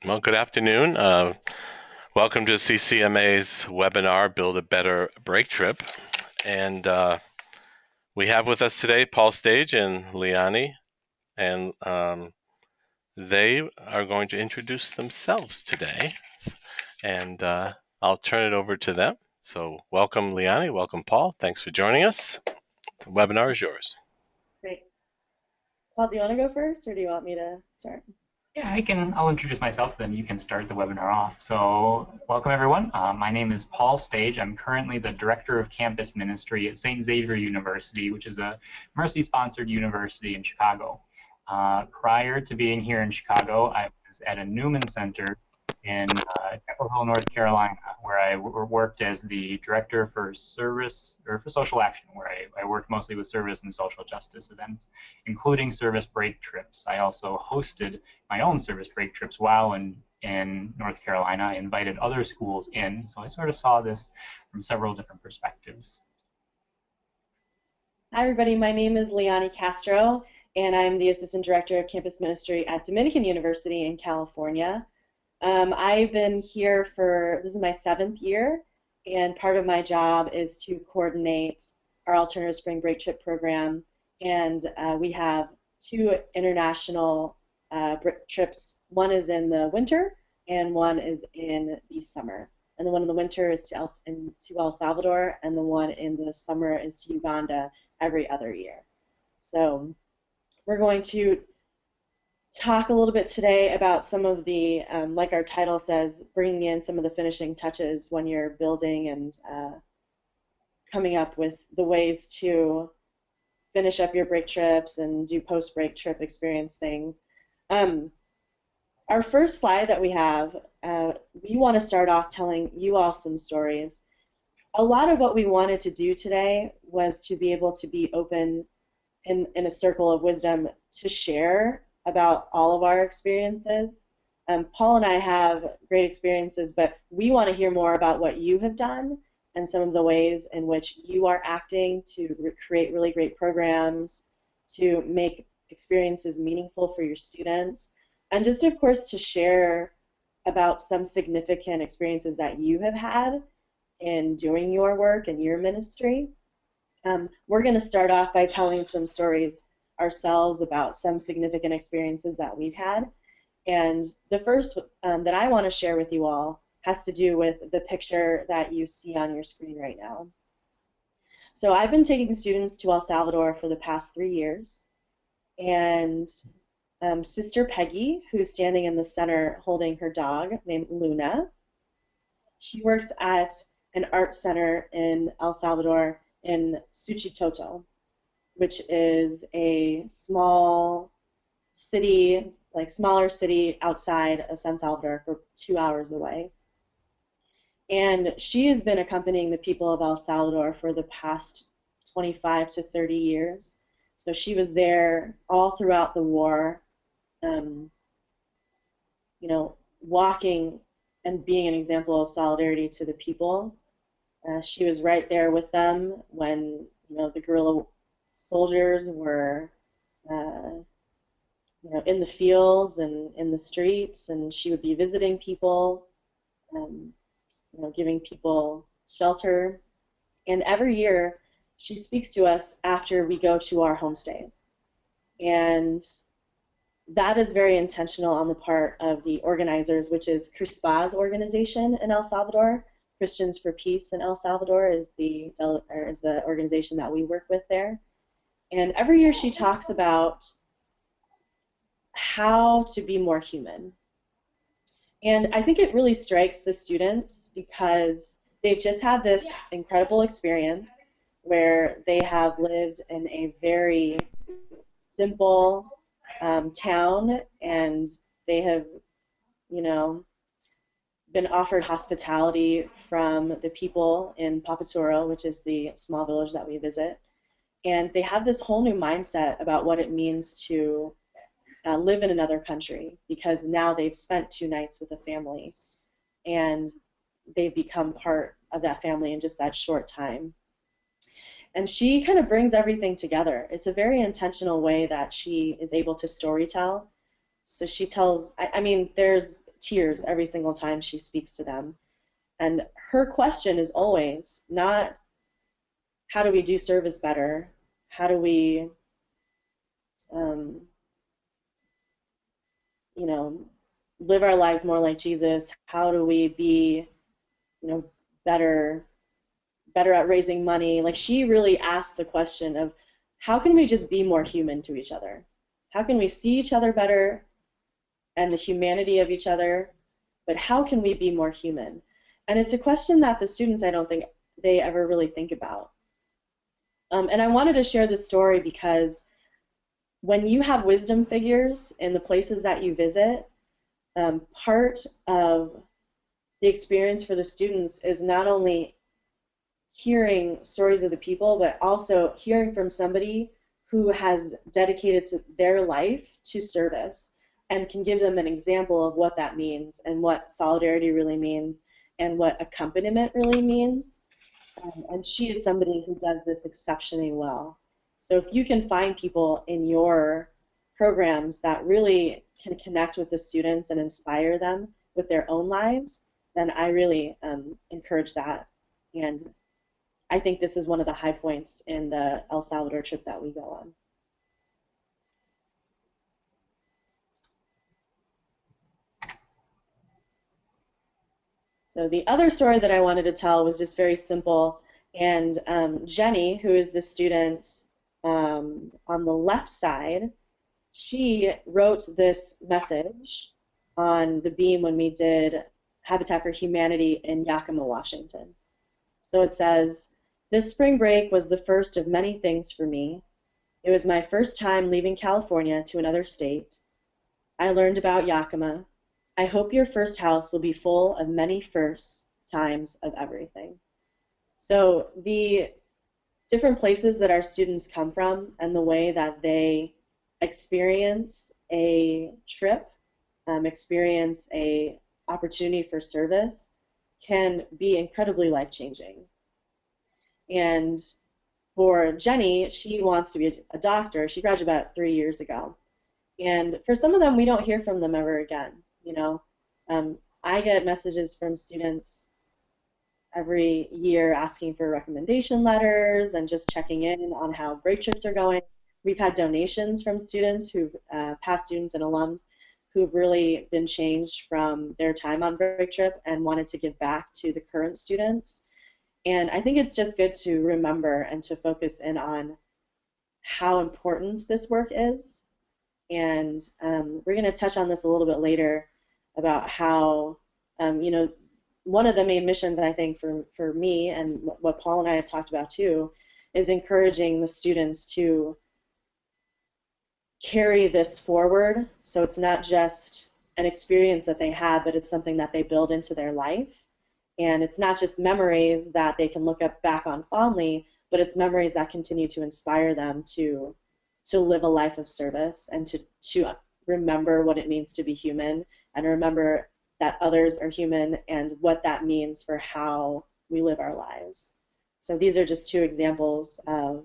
Well, good afternoon. Welcome to CCMA's webinar, Build a Better Break Trip. And we have with us today Paul Stage and Liani, and they are going to introduce themselves today. And I'll turn it over to them. So welcome, Liani. Welcome, Paul. Thanks for joining us. The webinar is yours. Great. Paul, do you want to go first, or do you want me to start? Yeah, I'll introduce myself, then you can start the webinar off. So welcome everyone. My name is Paul Stage. I'm currently the Director of Campus Ministry at St. Xavier University, which is a Mercy-sponsored university in Chicago. Prior to being here in Chicago, I was at a Newman Center in Chapel Hill, North Carolina, where I worked as the Director for Service, or for Social Action, where I worked mostly with service and social justice events, including service break trips. I also hosted my own service break trips while in North Carolina. I invited other schools in, so I sort of saw this from several different perspectives. Hi, everybody. My name is Liani Castro, and I'm the Assistant Director of Campus Ministry at Dominican University in California. I've been here this is my 7th year, and part of my job is to coordinate our alternative spring break trip program, and we have 2 international trips. One is in the winter, and one is in the summer. And the one in the winter is to El Salvador, and the one in the summer is to Uganda every other year. So we're going to talk a little bit today about some of the, like our title says, bringing in some of the finishing touches when you're building and coming up with the ways to finish up your break trips and do post-break trip experience things. Our first slide that we have, we want to start off telling you all some stories. A lot of what we wanted to do today was to be able to be open in a circle of wisdom to share about all of our experiences. Paul and I have great experiences, but we want to hear more about what you have done and some of the ways in which you are acting to create really great programs, to make experiences meaningful for your students, and just, of course, to share about some significant experiences that you have had in doing your work and your ministry. We're going to start off by telling some stories ourselves about some significant experiences that we've had. And the first that I want to share with you all has to do with the picture that you see on your screen right now. So I've been taking students to El Salvador for the past 3 years, and Sister Peggy, who's standing in the center holding her dog named Luna, she works at an art center in El Salvador in Suchitoto, which is a small city, like smaller city outside of San Salvador, for 2 hours away. And she has been accompanying the people of El Salvador for the past 25 to 30 years. So she was there all throughout the war, walking and being an example of solidarity to the people. She was right there with them when, the guerrilla soldiers were, in the fields and in the streets, and she would be visiting people, giving people shelter. And every year, she speaks to us after we go to our homestays. And that is very intentional on the part of the organizers, which is CRISPA's organization in El Salvador. Christians for Peace in El Salvador is the organization that we work with there. And every year she talks about how to be more human. And I think it really strikes the students because they've just had this incredible experience where they have lived in a very simple town, and they have, been offered hospitality from the people in Papaturo, which is the small village that we visit. And they have this whole new mindset about what it means to live in another country, because now they've spent 2 nights with a family, and they've become part of that family in just that short time. And she kind of brings everything together. It's a very intentional way that she is able to storytell. So she tells, there's tears every single time she speaks to them. And her question is always not, how do we do service better? How do we, um, you know, live our lives more like Jesus? How do we be, you know, better at raising money? Like, she really asked the question of, how can we just be more human to each other? How can we see each other better and the humanity of each other, but how can we be more human? And it's a question that the students, I don't think they ever really think about. And I wanted to share this story because when you have wisdom figures in the places that you visit, part of the experience for the students is not only hearing stories of the people, but also hearing from somebody who has dedicated their life to service and can give them an example of what that means and what solidarity really means and what accompaniment really means. And she is somebody who does this exceptionally well. So if you can find people in your programs that really can connect with the students and inspire them with their own lives, then I really encourage that. And I think this is one of the high points in the El Salvador trip that we go on. So the other story that I wanted to tell was just very simple. And Jenny, who is the student on the left side, she wrote this message on the beam when we did Habitat for Humanity in Yakima, Washington. So it says, "This spring break was the first of many things for me. It was my first time leaving California to another state. I learned about Yakima. I hope your first house will be full of many first times of everything." So the different places that our students come from and the way that they experience a trip, experience a opportunity for service, can be incredibly life-changing. And for Jenny, she wants to be a doctor. She graduated about 3 years ago. And for some of them, we don't hear from them ever again. I get messages from students every year asking for recommendation letters and just checking in on how break trips are going. We've had donations from students past students and alums who've really been changed from their time on break trip and wanted to give back to the current students. And I think it's just good to remember and to focus in on how important this work is. And we're going to touch on this a little bit later about how, one of the main missions, I think, for me and what Paul and I have talked about too, is encouraging the students to carry this forward. So it's not just an experience that they have, but it's something that they build into their life. And it's not just memories that they can look back on fondly, but it's memories that continue to inspire them to live a life of service and to remember what it means to be human and remember that others are human and what that means for how we live our lives. So these are just two examples of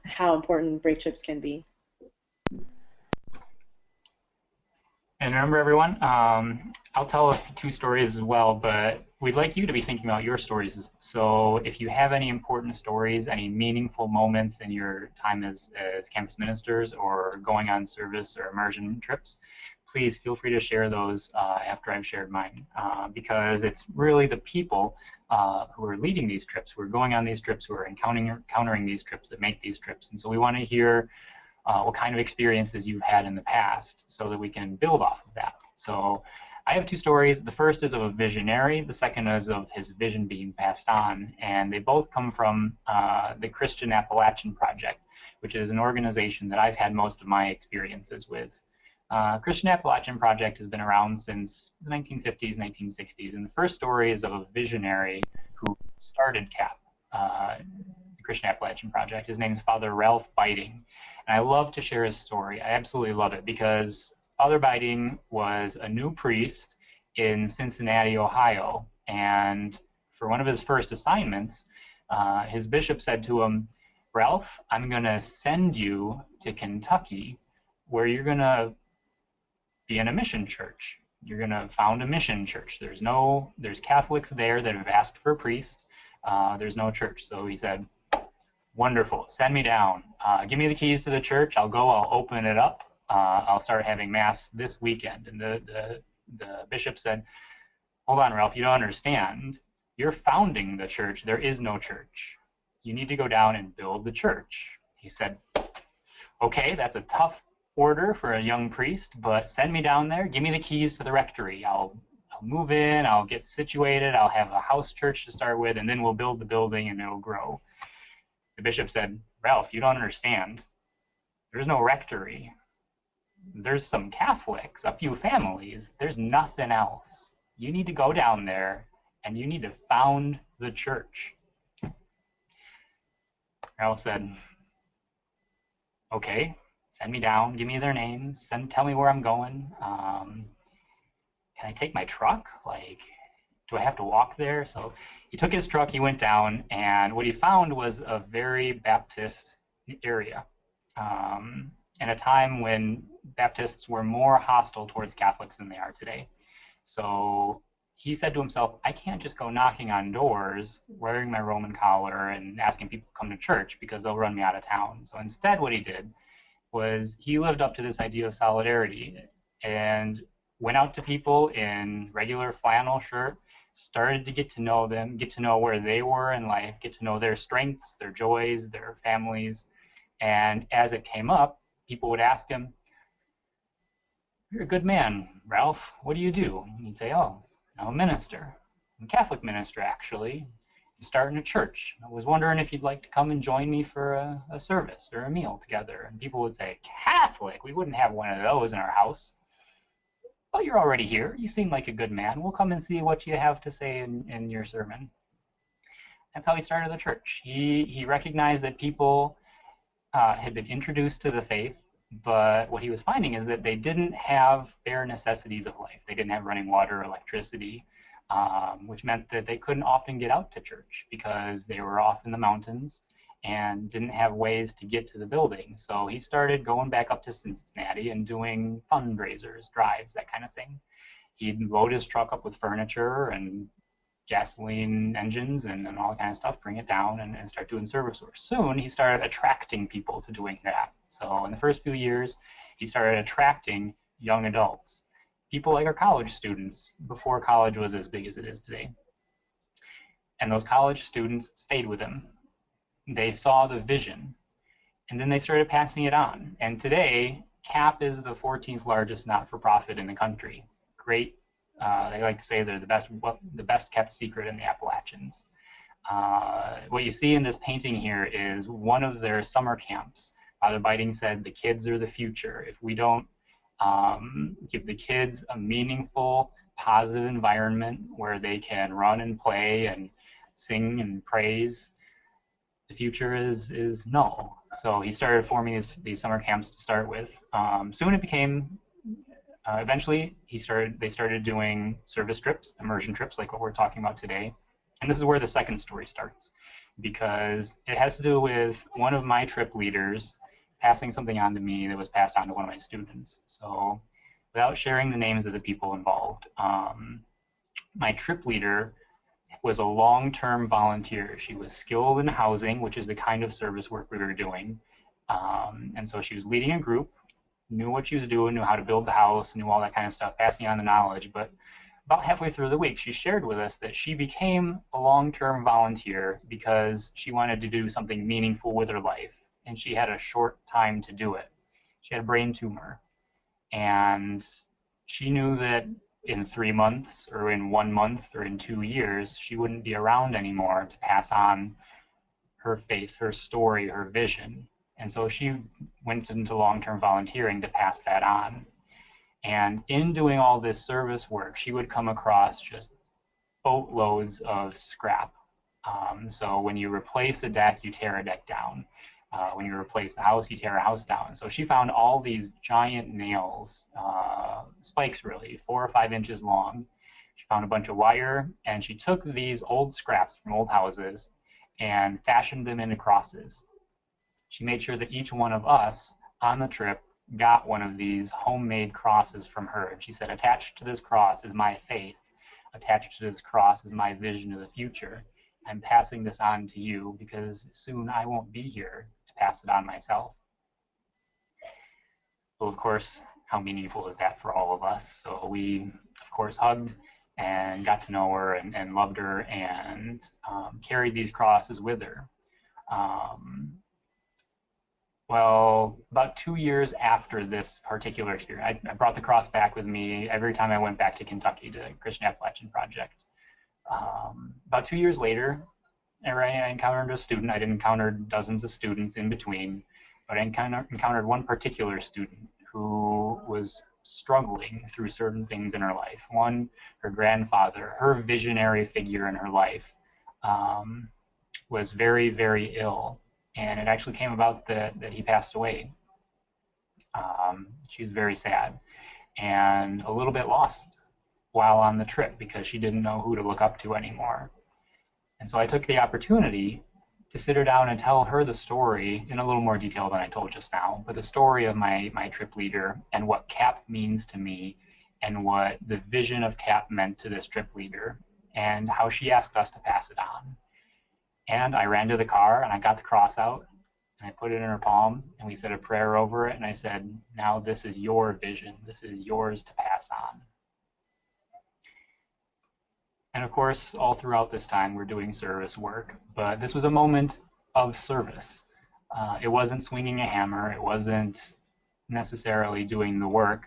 how important break trips can be. And remember, everyone, I'll tell two stories as well, but we'd like you to be thinking about your stories. So if you have any important stories, any meaningful moments in your time as campus ministers or going on service or immersion trips, please feel free to share those after I've shared mine, because it's really the people who are leading these trips, who are going on these trips, who are encountering these trips that make these trips. And so we want to hear what kind of experiences you've had in the past so that we can build off of that. So I have two stories. The first is of a visionary. The second is of his vision being passed on. And they both come from the Christian Appalachian Project, which is an organization that I've had most of my experiences with. Christian Appalachian Project has been around since the 1950s, 1960s. And the first story is of a visionary who started CAP, the Christian Appalachian Project. His name is Father Ralph Biting. And I love to share his story. I absolutely love it because Father Biting was a new priest in Cincinnati, Ohio. And for one of his first assignments, his bishop said to him, "Ralph, I'm going to send you to Kentucky where you're going to be in a mission church." You're going to found a mission church. There's Catholics there that have asked for a priest. There's no church. So he said, wonderful, send me down. Give me the keys to the church. I'll open it up. I'll start having mass this weekend. And the bishop said, hold on, Ralph, you don't understand. You're founding the church. There is no church. You need to go down and build the church. He said, okay, that's a tough order for a young priest, but send me down there. Give me the keys to the rectory. I'll move in. I'll get situated. I'll have a house church to start with, and then we'll build the building and it'll grow. The bishop said, Ralph, you don't understand. There's no rectory. There's some Catholics, a few families. There's nothing else. You need to go down there and you need to found the church. Ralph said, okay, send me down, give me their names, tell me where I'm going. Can I take my truck? Like, do I have to walk there? So he took his truck, he went down, and what he found was a very Baptist area. In a time when Baptists were more hostile towards Catholics than they are today. So he said to himself, I can't just go knocking on doors, wearing my Roman collar, and asking people to come to church because they'll run me out of town. So instead what he did was he lived up to this idea of solidarity and went out to people in regular flannel shirt, started to get to know them, get to know where they were in life, get to know their strengths, their joys, their families. And as it came up, people would ask him, you're a good man, Ralph. What do you do? And he'd say, oh, I'm a minister. I'm a Catholic minister, actually. I'm starting a church. I was wondering if you'd like to come and join me for a service or a meal together. And people would say, Catholic? We wouldn't have one of those in our house. Well, you're already here. You seem like a good man. We'll come and see what you have to say in your sermon. That's how he started the church. He recognized that people had been introduced to the faith, but what he was finding is that they didn't have bare necessities of life. They didn't have running water or electricity, which meant that they couldn't often get out to church because they were off in the mountains and didn't have ways to get to the building. So he started going back up to Cincinnati and doing fundraisers, drives, that kind of thing. He'd load his truck up with furniture and gasoline engines and all that kind of stuff, bring it down and start doing service work. Soon he started attracting people to doing that. So in the first few years, he started attracting young adults, people like our college students before college was as big as it is today. And those college students stayed with him. They saw the vision, and then they started passing it on. And today, CAP is the 14th largest not-for-profit in the country. Great. They like to say they're the best kept secret in the Appalachians. What you see in this painting here is one of their summer camps. Father Biting said the kids are the future. If we don't give the kids a meaningful, positive environment where they can run and play and sing and praise, the future is null. So he started forming these summer camps to start with. Soon it became eventually, they started doing service trips, immersion trips, like what we're talking about today. And this is where the second story starts, because it has to do with one of my trip leaders passing something on to me that was passed on to one of my students. So without sharing the names of the people involved, my trip leader was a long-term volunteer. She was skilled in housing, which is the kind of service work we were doing. And so she was leading a group, knew what she was doing, knew how to build the house, knew all that kind of stuff, passing on the knowledge. But about halfway through the week, she shared with us that she became a long-term volunteer because she wanted to do something meaningful with her life, and she had a short time to do it. She had a brain tumor, and she knew that in 3 months or in 1 month or in 2 years, she wouldn't be around anymore to pass on her faith, her story, her vision. And so she went into long-term volunteering to pass that on. And in doing all this service work, she would come across just boatloads of scrap. So when you replace a deck, you tear a deck down. When you replace a house, you tear a house down. So she found all these giant nails, spikes really, 4 or 5 inches long. She found a bunch of wire, and she took these old scraps from old houses and fashioned them into crosses. She made sure that each one of us on the trip got one of these homemade crosses from her. And she said, attached to this cross is my faith. Attached to this cross is my vision of the future. I'm passing this on to you because soon I won't be here to pass it on myself. Well, of course, how meaningful is that for all of us? So we, of course, hugged and got to know her and loved her and carried these crosses with her. Well, about 2 years after this particular experience, I brought the cross back with me every time I went back to Kentucky to Christian Appalachian Project. About 2 years later, I encountered a student. I didn't encounter dozens of students in between, but I encountered one particular student who was struggling through certain things in her life. One, her grandfather, her visionary figure in her life, was very, very ill. And it actually came about that he passed away. She was very sad and a little bit lost while on the trip because she didn't know who to look up to anymore. And so I took the opportunity to sit her down and tell her the story in a little more detail than I told just now, but the story of my trip leader and what CAP means to me and what the vision of CAP meant to this trip leader and how she asked us to pass it on. And I ran to the car and I got the cross out and I put it in her palm and we said a prayer over it and I said, now this is your vision. This is yours to pass on. And of course, all throughout this time, we're doing service work, but this was a moment of service. It wasn't swinging a hammer. It wasn't necessarily doing the work.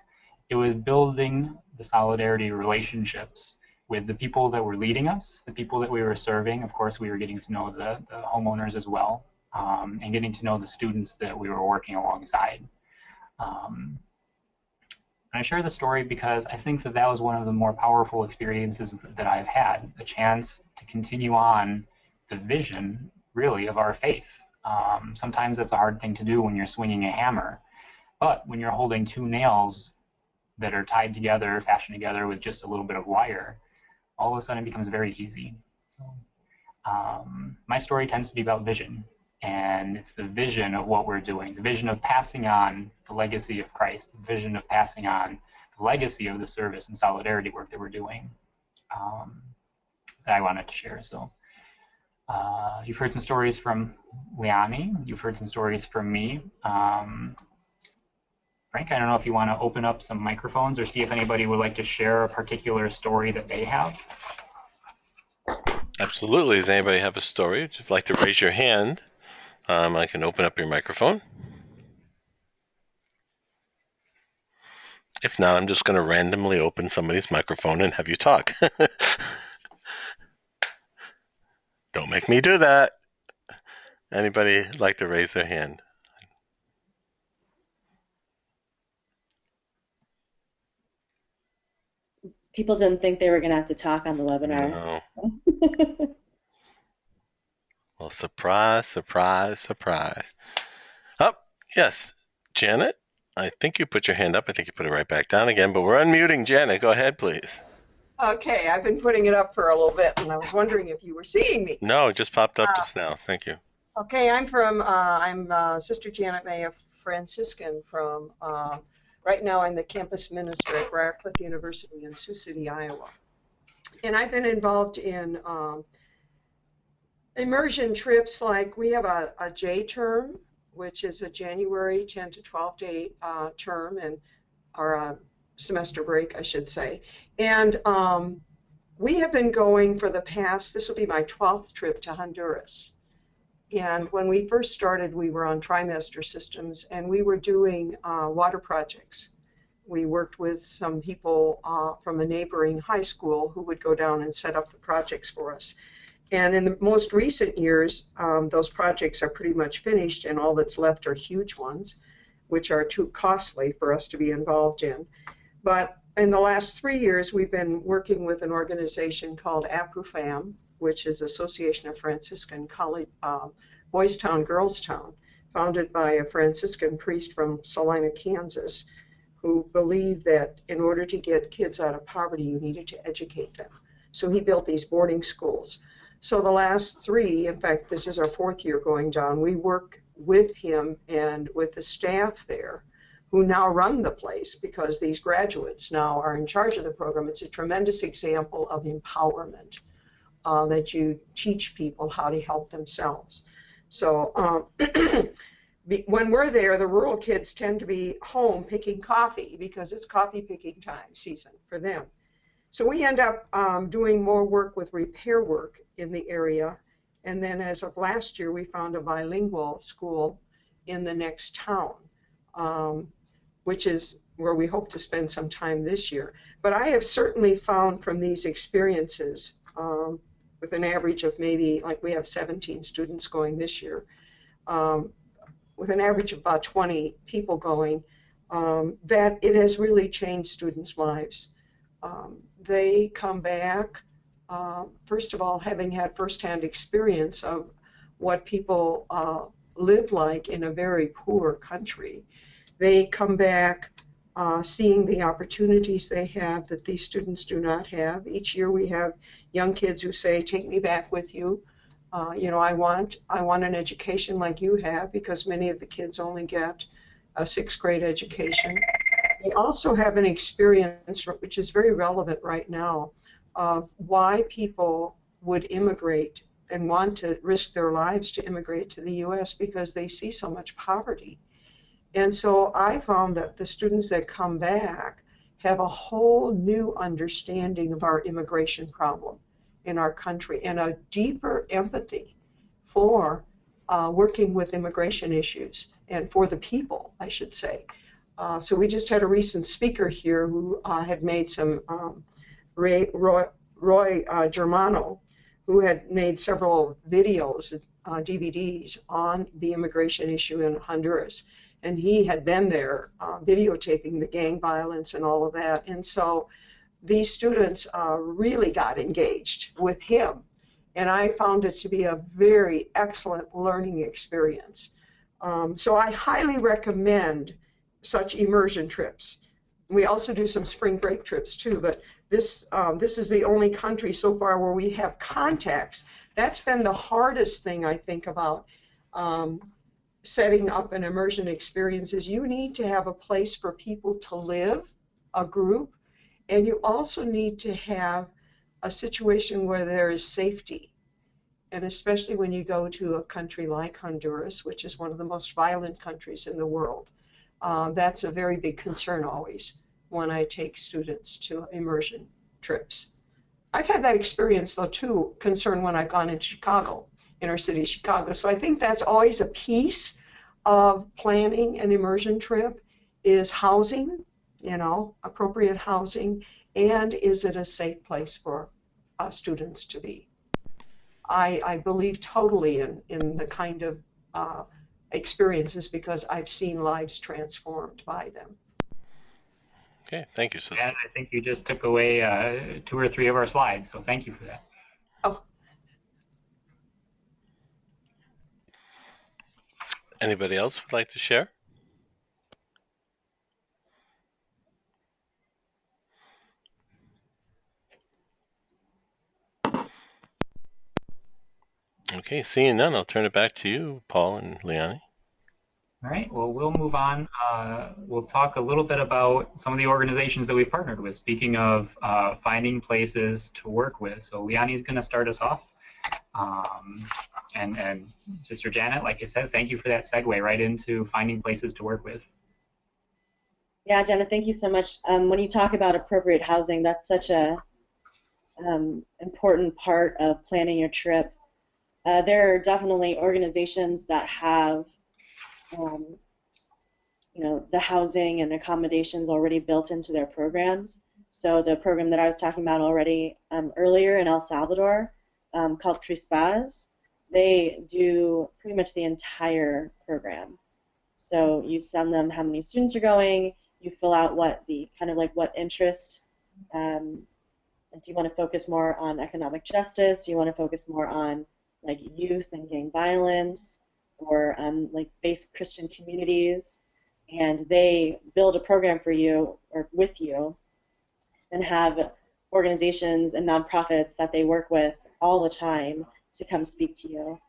It was building the solidarity relationships with the people that were leading us, the people that we were serving. Of course, we were getting to know the homeowners as well, and getting to know the students that we were working alongside. And I share the story because I think that was one of the more powerful experiences that I've had, a chance to continue on the vision, really, of our faith. Sometimes it's a hard thing to do when you're swinging a hammer, but when you're holding two nails that are tied together, fashioned together with just a little bit of wire, all of a sudden it becomes very easy. So, my story tends to be about vision, and it's the vision of what we're doing, the vision of passing on the legacy of Christ, the vision of passing on the legacy of the service and solidarity work that we're doing, that I wanted to share. So you've heard some stories from Liani, you've heard some stories from me. Frank, I don't know if you want to open up some microphones or see if anybody would like to share a particular story that they have. Absolutely. Does anybody have a story? If you'd like to raise your hand, I can open up your microphone. If not, I'm just going to randomly open somebody's microphone and have you talk. Don't make me do that. Anybody like to raise their hand? People didn't think they were going to have to talk on the webinar. No. Well, surprise, surprise, surprise. Oh, yes. Janet, I think you put your hand up. I think you put it right back down again, but we're unmuting Janet. Go ahead, please. Okay, I've been putting it up for a little bit, and I was wondering if you were seeing me. No, it just popped up just now. Thank you. Okay, I'm Sister Janet May, a Franciscan from, right now I'm the campus minister at Briarcliff University in Sioux City, Iowa. And I've been involved in immersion trips, like we have a J term, which is a January 10 to 12 day term, or a semester break, I should say. And we have been going for the past, this will be my 12th trip to Honduras. And when we first started, we were on trimester systems, and we were doing water projects. We worked with some people from a neighboring high school who would go down and set up the projects for us. And in the most recent years, those projects are pretty much finished, and all that's left are huge ones, which are too costly for us to be involved in. But in the last 3 years, we've been working with an organization called APRUFAM, which is Association of Franciscan College, Boys Town, Girls Town, founded by a Franciscan priest from Salina, Kansas, who believed that in order to get kids out of poverty, you needed to educate them. So he built these boarding schools. So the last 3, in fact, this is our 4th year going down, we work with him and with the staff there, who now run the place because these graduates now are in charge of the program. It's a tremendous example of empowerment, that you teach people how to help themselves. So when we're there, the rural kids tend to be home picking coffee because it's coffee picking time season for them. So we end up doing more work with repair work in the area. And then as of last year, we found a bilingual school in the next town, which is where we hope to spend some time this year. But I have certainly found from these experiences, with an average of maybe, like we have 17 students going this year, with an average of about 20 people going, that it has really changed students' lives. They come back, first of all, having had firsthand experience of what people live like in a very poor country. They come back seeing the opportunities they have that these students do not have. Each year we have young kids who say, take me back with you. I want an education like you have, because many of the kids only get a 6th grade education. They also have an experience, which is very relevant right now, of why people would immigrate and want to risk their lives to immigrate to the U.S. because they see so much poverty. And so I found that the students that come back have a whole new understanding of our immigration problem in our country and a deeper empathy for working with immigration issues and for the people, I should say. So we just had a recent speaker here who had made some, Roy Germano, who had made several videos, DVDs on the immigration issue in Honduras. And he had been there videotaping the gang violence and all of that. And so these students really got engaged with him. And I found it to be a very excellent learning experience. So I highly recommend such immersion trips. We also do some spring break trips too, but this is the only country so far where we have contacts. That's been the hardest thing, I think, about setting up an immersion experience. Is you need to have a place for people to live, a group, and you also need to have a situation where there is safety. And especially when you go to a country like Honduras, which is one of the most violent countries in the world, that's a very big concern always when I take students to immersion trips. I've had that experience, though, too, concern when I've gone into Chicago, inner city Chicago. So I think that's always a piece of planning an immersion trip, is housing, appropriate housing, and is it a safe place for students to be. I believe totally in the kind of experiences because I've seen lives transformed by them. Okay, thank you, sister. And I think you just took away 2 or 3 of our slides, so thank you for that. Oh. Anybody else would like to share? Okay, seeing none, I'll turn it back to you, Paul and Leonie. All right, well, we'll move on. We'll talk a little bit about some of the organizations that we've partnered with. Speaking of finding places to work with, so Leonie's going to start us off. And Sister Janet, like I said, thank you for that segue right into finding places to work with. Yeah, Janet, thank you so much. When you talk about appropriate housing, that's such a important part of planning your trip. There are definitely organizations that have the housing and accommodations already built into their programs. So the program that I was talking about already earlier in El Salvador, called Crispaz, they do pretty much the entire program. So you send them how many students are going, you fill out what interest, do you want to focus more on economic justice, do you want to focus more on like youth and gang violence, or like basic Christian communities, and they build a program for you or with you and have organizations and nonprofits that they work with all the time to come speak to you.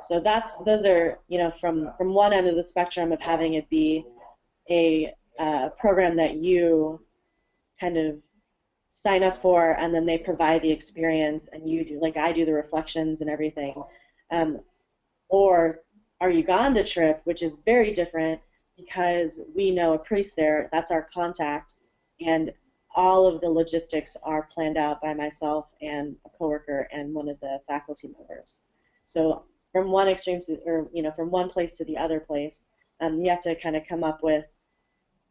So those are from one end of the spectrum of having it be a program that you kind of sign up for, and then they provide the experience, and you do, like I do the reflections and everything. Or our Uganda trip, which is very different because we know a priest there, that's our contact, and all of the logistics are planned out by myself and a coworker and one of the faculty members. So from one extreme to, or from one place to the other place, you have to kind of come up with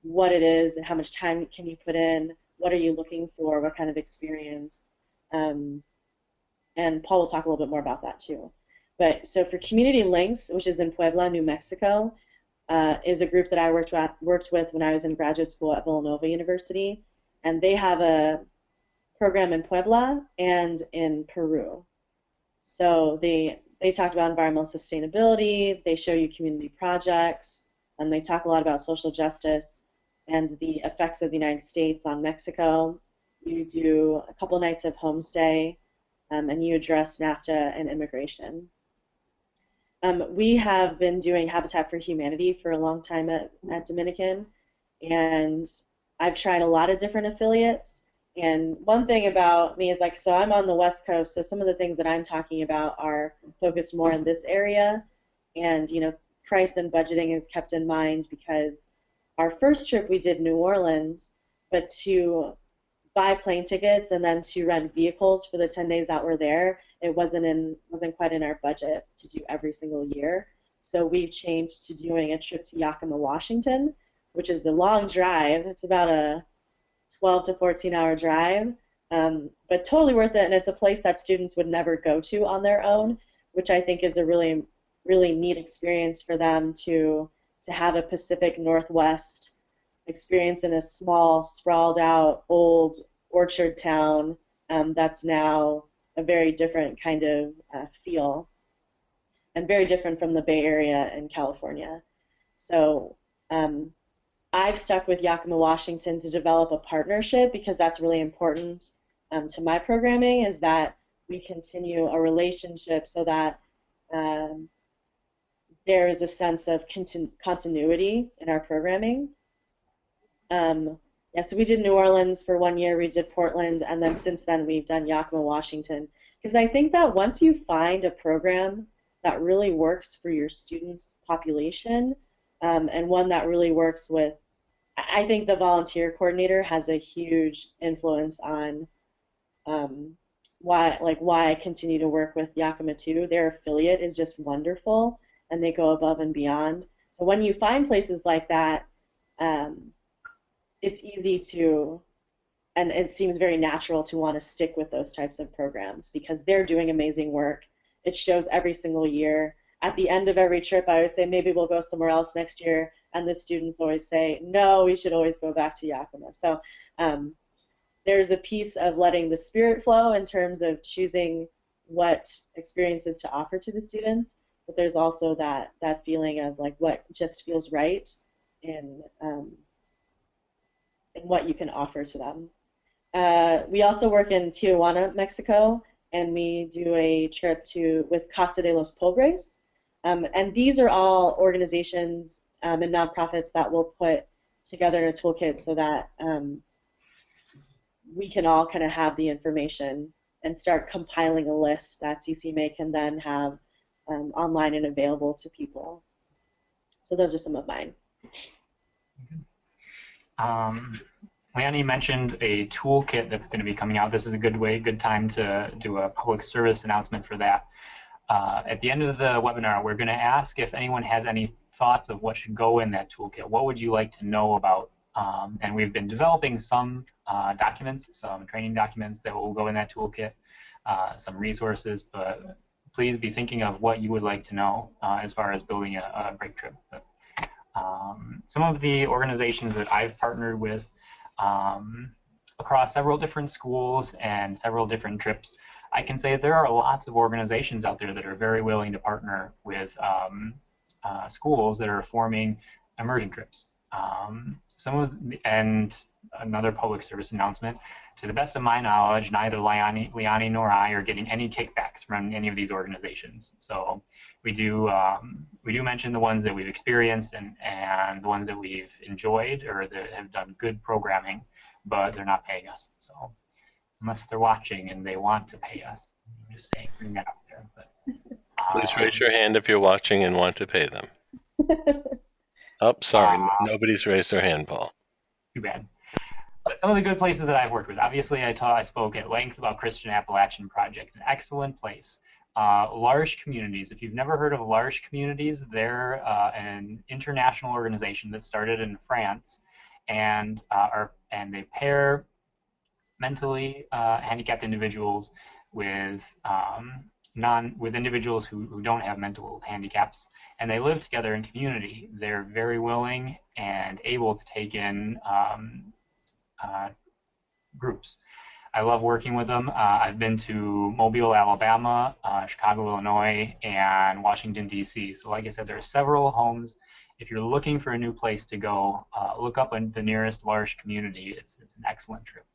what it is and how much time can you put in, what are you looking for, what kind of experience, and Paul will talk a little bit more about that too. But so for Community Links, which is in Puebla, New Mexico, is a group that I worked with when I was in graduate school at Villanova University, and they have a program in Puebla and in Peru. So they talk about environmental sustainability, they show you community projects, and they talk a lot about social justice and the effects of the United States on Mexico. You do a couple nights of homestay, and you address NAFTA and immigration. We have been doing Habitat for Humanity for a long time at Dominican, and I've tried a lot of different affiliates. And one thing about me is, like, so I'm on the West Coast, so some of the things that I'm talking about are focused more in this area. And, price and budgeting is kept in mind because our first trip we did New Orleans, but to buy plane tickets and then to rent vehicles for the 10 days that we're there, it wasn't quite in our budget to do every single year. So we've changed to doing a trip to Yakima, Washington, which is a long drive. It's about a 12 to 14-hour drive, but totally worth it. And it's a place that students would never go to on their own, which I think is a really, really neat experience for them to have a Pacific Northwest experience in a small, sprawled out, old orchard town that's now a very different kind of feel, and very different from the Bay Area in California. So I've stuck with Yakima, Washington to develop a partnership because that's really important to my programming, is that we continue a relationship so that there is a sense of continuity in our programming. So we did New Orleans for 1 year, we did Portland, and then since then we've done Yakima, Washington. Because I think that once you find a program that really works for your students' population, and one that really works with, I think the volunteer coordinator has a huge influence on why I continue to work with Yakima too. Their affiliate is just wonderful, and they go above and beyond. So when you find places like that, it's easy to, and it seems very natural to want to stick with those types of programs because they're doing amazing work. It shows every single year. At the end of every trip, I always say, maybe we'll go somewhere else next year, and the students always say, no, we should always go back to Yakima. So there's a piece of letting the spirit flow in terms of choosing what experiences to offer to the students, but there's also that feeling of like what just feels right in what you can offer to them. We also work in Tijuana, Mexico, and we do a trip with Casa de los Pobres. And these are all organizations and nonprofits that will put together in a toolkit so that we can all kind of have the information and start compiling a list that CCMA can then have online and available to people. So those are some of mine. Leonie mentioned a toolkit that's going to be coming out. This is a good time to do a public service announcement for that. At the end of the webinar, we're going to ask if anyone has any thoughts of what should go in that toolkit. What would you like to know about? And we've been developing some documents, some training documents that will go in that toolkit, some resources, but please be thinking of what you would like to know as far as building a break trip. But, some of the organizations that I've partnered with across several different schools and several different trips, I can say there are lots of organizations out there that are very willing to partner with schools that are forming immersion trips. and another public service announcement, to the best of my knowledge, neither Liani nor I are getting any kickbacks from any of these organizations. So we do mention the ones that we've experienced and the ones that we've enjoyed or that have done good programming, but they're not paying us. So unless they're watching and they want to pay us, I'm just saying, bring that out there. But Please raise your hand if you're watching and want to pay them. Oh, sorry, nobody's raised their hand, Paul. Too bad. But some of the good places that I've worked with, obviously I spoke at length about Christian Appalachian Project, an excellent place. L'Arche Communities, if you've never heard of L'Arche Communities, they're an international organization that started in France, and they pair mentally handicapped individuals with individuals who don't have mental handicaps, and they live together in community. They're very willing and able to take in groups. I love working with them. I've been to Mobile, Alabama, Chicago, Illinois, and Washington, D.C. So like I said, there are several homes. If you're looking for a new place to go, look up the nearest L'Arche community. It's an excellent trip.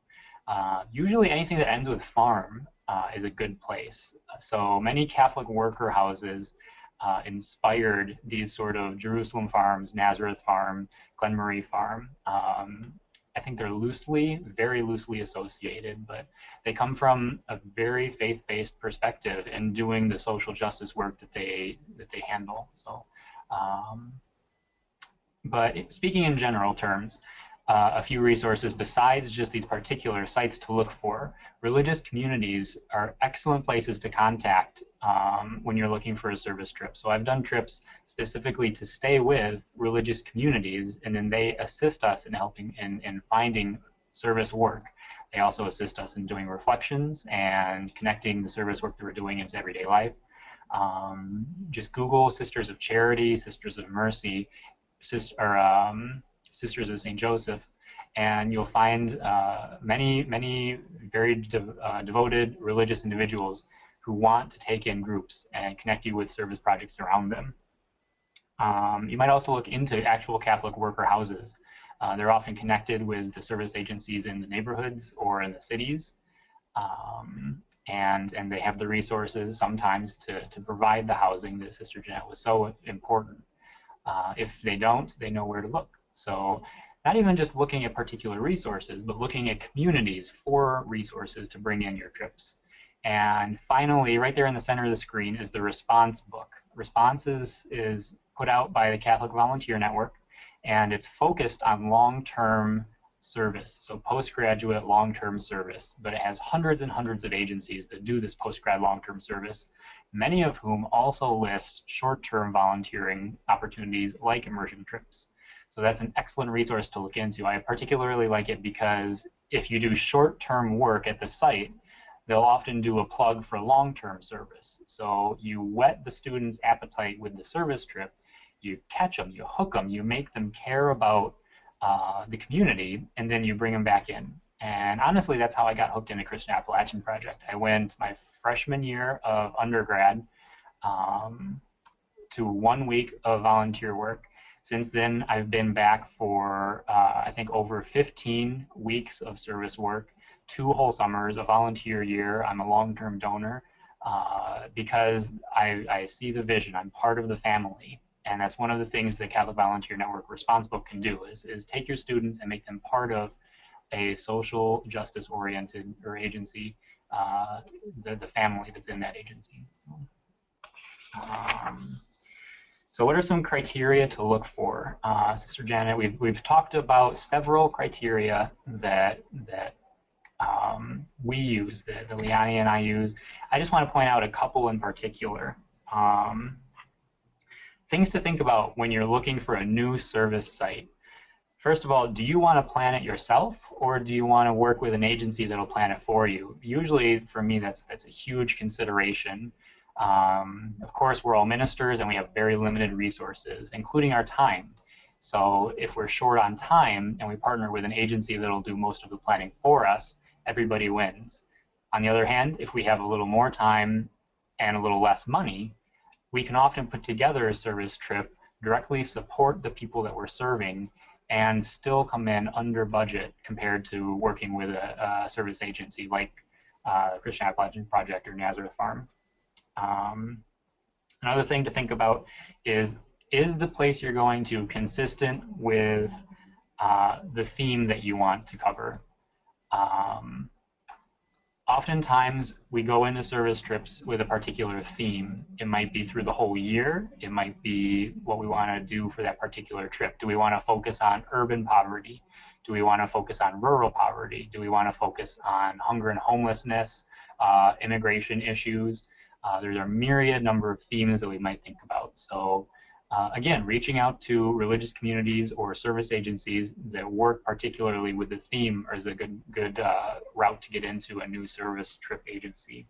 Usually anything that ends with farm is a good place. So many Catholic worker houses inspired these sort of Jerusalem farms, Nazareth Farm, Glen Marie Farm. I think they're very loosely associated, but they come from a very faith-based perspective in doing the social justice work that they handle. So, but speaking in general terms, a few resources besides just these particular sites to look for. Religious communities are excellent places to contact when you're looking for a service trip. So I've done trips specifically to stay with religious communities, and then they assist us in helping in finding service work. They also assist us in doing reflections and connecting the service work that we're doing into everyday life. Just Google Sisters of Charity, Sisters of Mercy, Sisters of St. Joseph, and you'll find many very devoted religious individuals who want to take in groups and connect you with service projects around them. You might also look into actual Catholic worker houses. They're often connected with the service agencies in the neighborhoods or in the cities, and they have the resources sometimes to provide the housing that Sister Jeanette was so important. If they don't, they know where to look. So not even just looking at particular resources, but looking at communities for resources to bring in your trips. And finally, right there in the center of the screen is the Response book. Response is put out by the Catholic Volunteer Network, and it's focused on long-term service, so postgraduate long-term service. But it has hundreds and hundreds of agencies that do this postgrad long-term service, many of whom also list short-term volunteering opportunities like immersion trips. So that's an excellent resource to look into. I particularly like it because if you do short-term work at the site, they'll often do a plug for long-term service. So you whet the student's appetite with the service trip, you catch them, you hook them, you make them care about the community, and then you bring them back in. And honestly, that's how I got hooked in the Christian Appalachian Project. I went my freshman year of undergrad to 1 week of volunteer work. Since then, I've been back for, I think, over 15 weeks of service work, 2 whole summers, a volunteer year. I'm a long-term donor because I see the vision. I'm part of the family. And that's one of the things the Catholic Volunteer Network Response Book can do is take your students and make them part of a social justice-oriented or agency, the family that's in that agency. So what are some criteria to look for? Sister Janet, we've talked about several criteria that we use, that Liani and I use. I just want to point out a couple in particular. Things to think about when you're looking for a new service site. First of all, do you want to plan it yourself, or do you want to work with an agency that'll plan it for you? Usually, for me, that's a huge consideration. Of course, we're all ministers and we have very limited resources, including our time. So if we're short on time and we partner with an agency that'll do most of the planning for us, everybody wins. On the other hand, if we have a little more time and a little less money, we can often put together a service trip, directly support the people that we're serving, and still come in under budget compared to working with a service agency like Christian Appalachian Project or Nazareth Farm. Another thing to think about is the place you're going to consistent with the theme that you want to cover? Oftentimes, we go into service trips with a particular theme. It might be through the whole year. It might be what we want to do for that particular trip. Do we want to focus on urban poverty? Do we want to focus on rural poverty? Do we want to focus on hunger and homelessness, immigration issues? There's a myriad number of themes that we might think about. So again, reaching out to religious communities or service agencies that work particularly with the theme is a good route to get into a new service trip agency.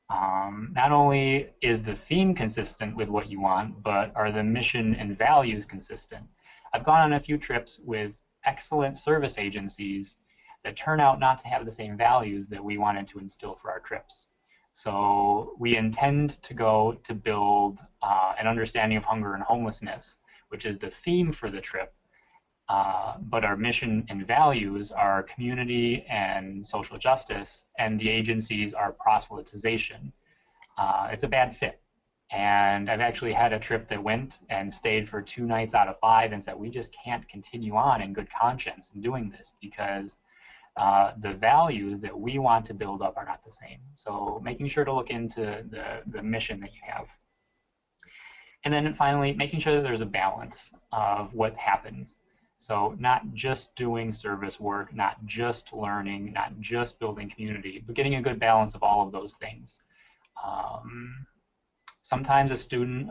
Not only is the theme consistent with what you want, but are the mission and values consistent? I've gone on a few trips with excellent service agencies that turn out not to have the same values that we wanted to instill for our trips. So we intend to go to build an understanding of hunger and homelessness, which is the theme for the trip. But our mission and values are community and social justice, and the agencies are proselytization. It's a bad fit. And I've actually had a trip that went and stayed for 2 nights out of 5 and said, we just can't continue on in good conscience in doing this because the values that we want to build up are not the same. So making sure to look into the mission that you have. And then finally, making sure that there's a balance of what happens. So not just doing service work, not just learning, not just building community, but getting a good balance of all of those things. Sometimes a student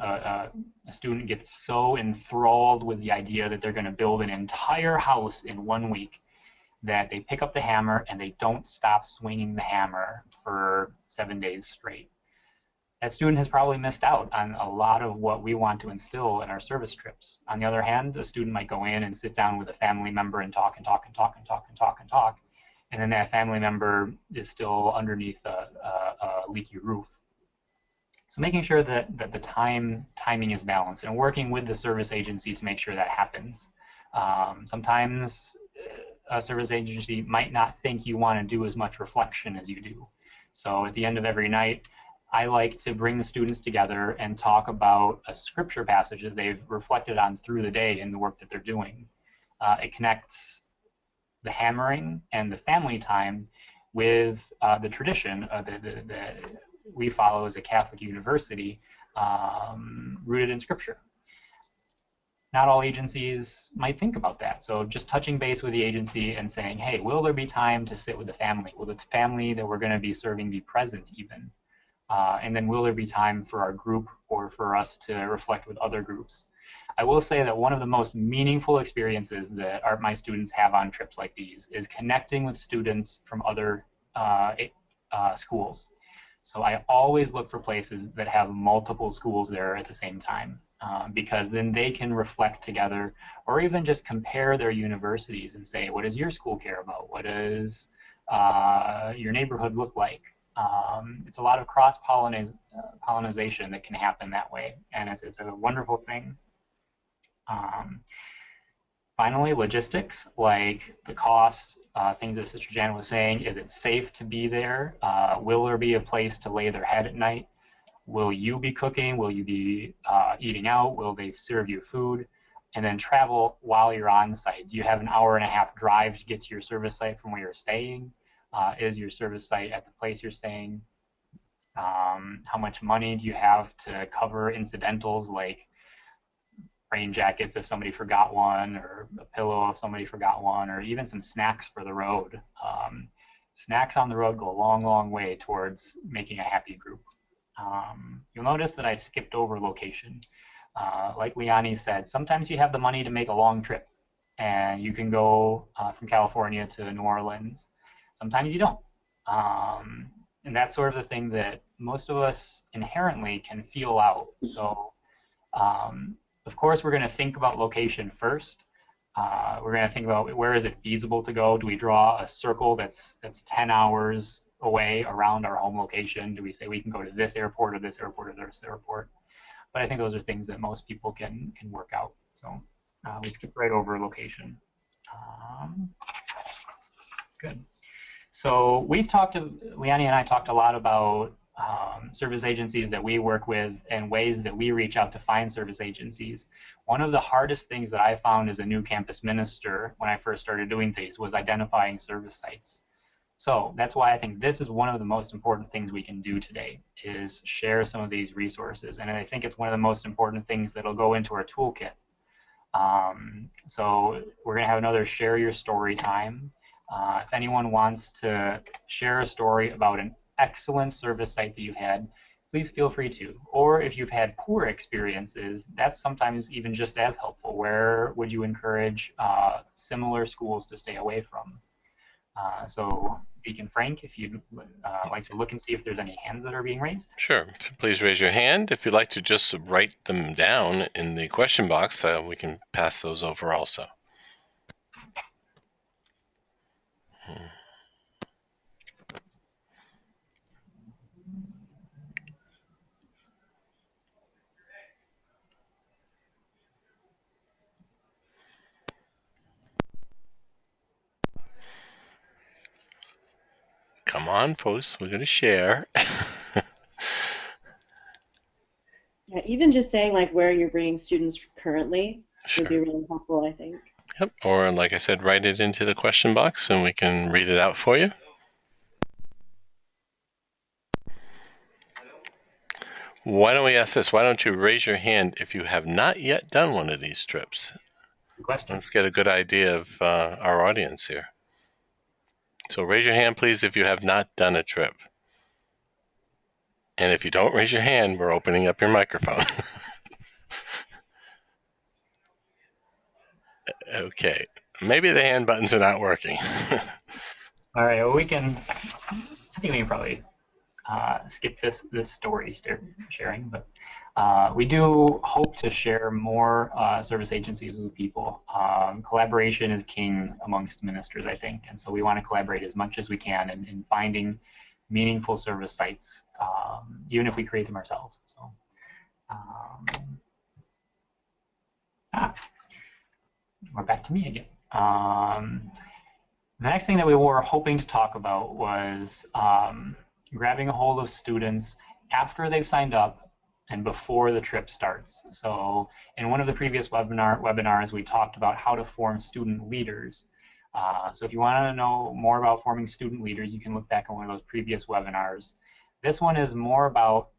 gets so enthralled with the idea that they're going to build an entire house in 1 week that they pick up the hammer and they don't stop swinging the hammer for 7 days straight. That student has probably missed out on a lot of what we want to instill in our service trips. On the other hand, a student might go in and sit down with a family member and talk and talk and talk and talk and talk and talk, and then that family member is still underneath a leaky roof. So making sure that the timing is balanced and working with the service agency to make sure that happens. Sometimes a service agency might not think you want to do as much reflection as you do. So at the end of every night, I like to bring the students together and talk about a scripture passage that they've reflected on through the day in the work that they're doing. It connects the hammering and the family time with the tradition that we follow as a Catholic university, rooted in scripture. Not all agencies might think about that. So just touching base with the agency and saying, hey, will there be time to sit with the family? Will the family that we're going to be serving be present even? And then will there be time for our group or for us to reflect with other groups? I will say that one of the most meaningful experiences that my students have on trips like these is connecting with students from other schools. So I always look for places that have multiple schools there at the same time, because then they can reflect together or even just compare their universities and say, what does your school care about? What does your neighborhood look like? It's a lot of cross-pollination that can happen that way, and it's a wonderful thing. Finally, logistics, like the cost, things that Sister Janet was saying. Is it safe to be there? Will there be a place to lay their head at night? Will you be cooking? Will you be eating out? Will they serve you food? And then travel while you're on site. Do you have an 1.5-hour drive to get to your service site from where you're staying? Is your service site at the place you're staying? How much money do you have to cover incidentals like rain jackets if somebody forgot one, or a pillow if somebody forgot one, or even some snacks for the road? Snacks on the road go a long, long way towards making a happy group. You'll notice that I skipped over location. Like Leonie said, sometimes you have the money to make a long trip, and you can go from California to New Orleans. Sometimes you don't. And that's sort of the thing that most of us inherently can feel out. So, of course, we're going to think about location first. We're going to think about where is it feasible to go. Do we draw a circle that's 10 hours away around our home location? Do we say we can go to this airport or this airport or this airport? But I think those are things that most people can work out. So We skipped right over location. Good. So Leanne and I talked a lot about service agencies that we work with and ways that we reach out to find service agencies. One of the hardest things that I found as a new campus minister when I first started doing things was identifying service sites. So that's why I think this is one of the most important things we can do today, is share some of these resources. And I think it's one of the most important things that'll go into our toolkit. So we're going to have another share your story time. If anyone wants to share a story about an excellent service site that you've had, please feel free to. Or if you've had poor experiences, that's sometimes even just as helpful. Where would you encourage similar schools to stay away from? So Deacon Frank, if you'd like to look and see if there's any hands that are being raised. Sure. Please raise your hand. If you'd like to just write them down in the question box, we can pass those over also. Come on, folks. We're going to share. Yeah, even just saying like where you're bringing students currently Sure. would be really helpful, I think. Yep. Or like I said, write it into the question box and we can read it out for you. Why don't we ask this? Why don't you raise your hand if you have not yet done one of these trips? Good question. Let's get a good idea of our audience here. So raise your hand, please, if you have not done a trip. And if you don't raise your hand, we're opening up your microphone. Okay. Maybe the hand buttons are not working. All right. Well, I think we can probably skip this story sharing, but we do hope to share more service agencies with people. Collaboration is king amongst ministers, I think, and so we want to collaborate as much as we can in finding meaningful service sites, even if we create them ourselves. So, we're back to me again. The next thing that we were hoping to talk about was grabbing a hold of students after they've signed up and before the trip starts. So in one of the previous webinars, we talked about how to form student leaders. So if you want to know more about forming student leaders, you can look back on one of those previous webinars. This one is more about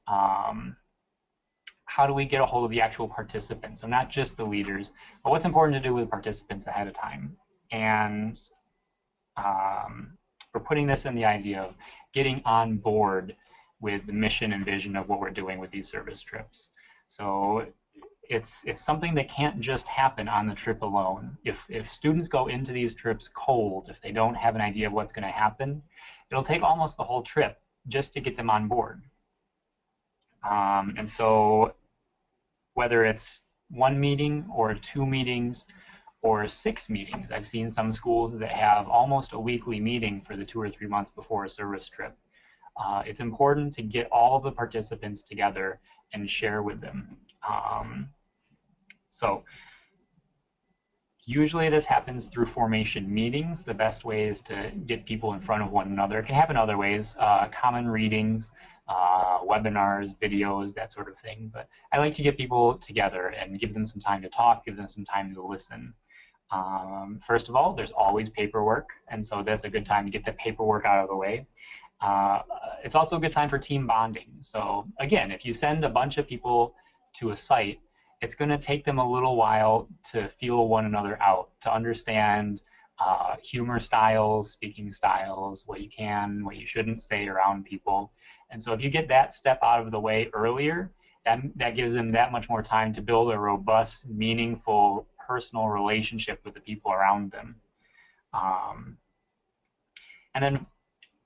how do we get a hold of the actual participants, so not just the leaders, but what's important to do with participants ahead of time. And we're putting this in the idea of getting on board with the mission and vision of what we're doing with these service trips. So it's something that can't just happen on the trip alone. If students go into these trips cold, if they don't have an idea of what's going to happen, it'll take almost the whole trip just to get them on board. And so whether it's one meeting or 2 meetings or 6 meetings, I've seen some schools that have almost a weekly meeting for the 2 or 3 months before a service trip. It's important to get all of the participants together and share with them. So usually this happens through formation meetings. The best way is to get people in front of one another. It can happen other ways, common readings, webinars, videos, that sort of thing. But I like to get people together and give them some time to talk, give them some time to listen. First of all, there's always paperwork, and so that's a good time to get that paperwork out of the way. It's also a good time for team bonding. So again, if you send a bunch of people to a site, it's going to take them a little while to feel one another out, to understand humor styles, speaking styles, what you can, what you shouldn't say around people. And so if you get that step out of the way earlier, that gives them that much more time to build a robust, meaningful, personal relationship with the people around them. And then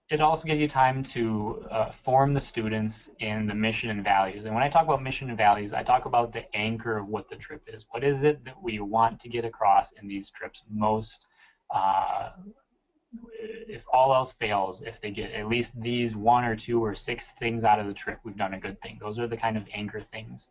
it also gives you time to form the students in the mission and values. And when I talk about mission and values, I talk about the anchor of what the trip is. What is it that we want to get across in these trips most? If all else fails, if they get at least these 1 or 2 or 6 things out of the trip, we've done a good thing. Those are the kind of anchor things.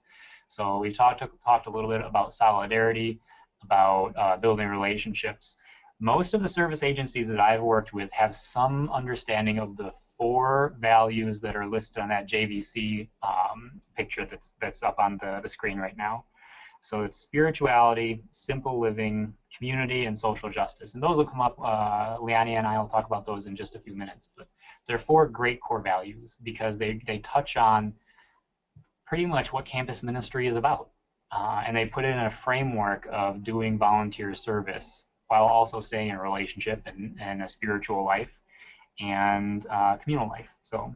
So we talked a little bit about solidarity. about building relationships. Most of the service agencies that I've worked with have some understanding of the 4 values that are listed on that JVC picture that's up on the screen right now. So it's spirituality, simple living, community, and social justice. And those will come up. Liani and I will talk about those in just a few minutes. But they're 4 great core values because they touch on pretty much what campus ministry is about. And they put it in a framework of doing volunteer service while also staying in a relationship and a spiritual life and communal life. So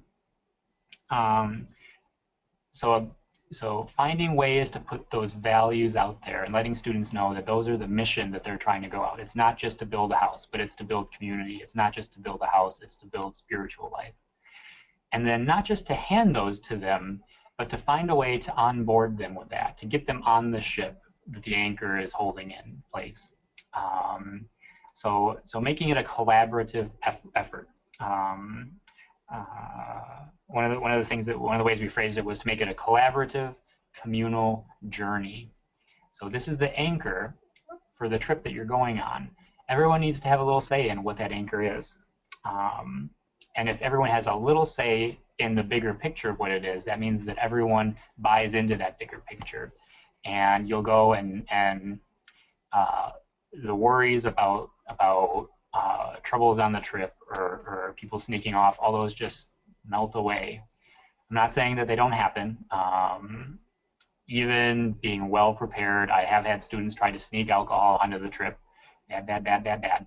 finding ways to put those values out there and letting students know that those are the mission that they're trying to go out. It's not just to build a house, but it's to build community. It's not just to build a house, it's to build spiritual life. And then not just to hand those to them, but to find a way to onboard them with that, to get them on the ship that the anchor is holding in place. So making it a collaborative effort. One of the ways we phrased it was to make it a collaborative, communal journey. So this is the anchor for the trip that you're going on. Everyone needs to have a little say in what that anchor is. And if everyone has a little say in the bigger picture of what it is, that means that everyone buys into that bigger picture. And you'll go and the worries about troubles on the trip or people sneaking off, all those just melt away. I'm not saying that they don't happen. Even being well prepared, I have had students try to sneak alcohol onto the trip. Bad.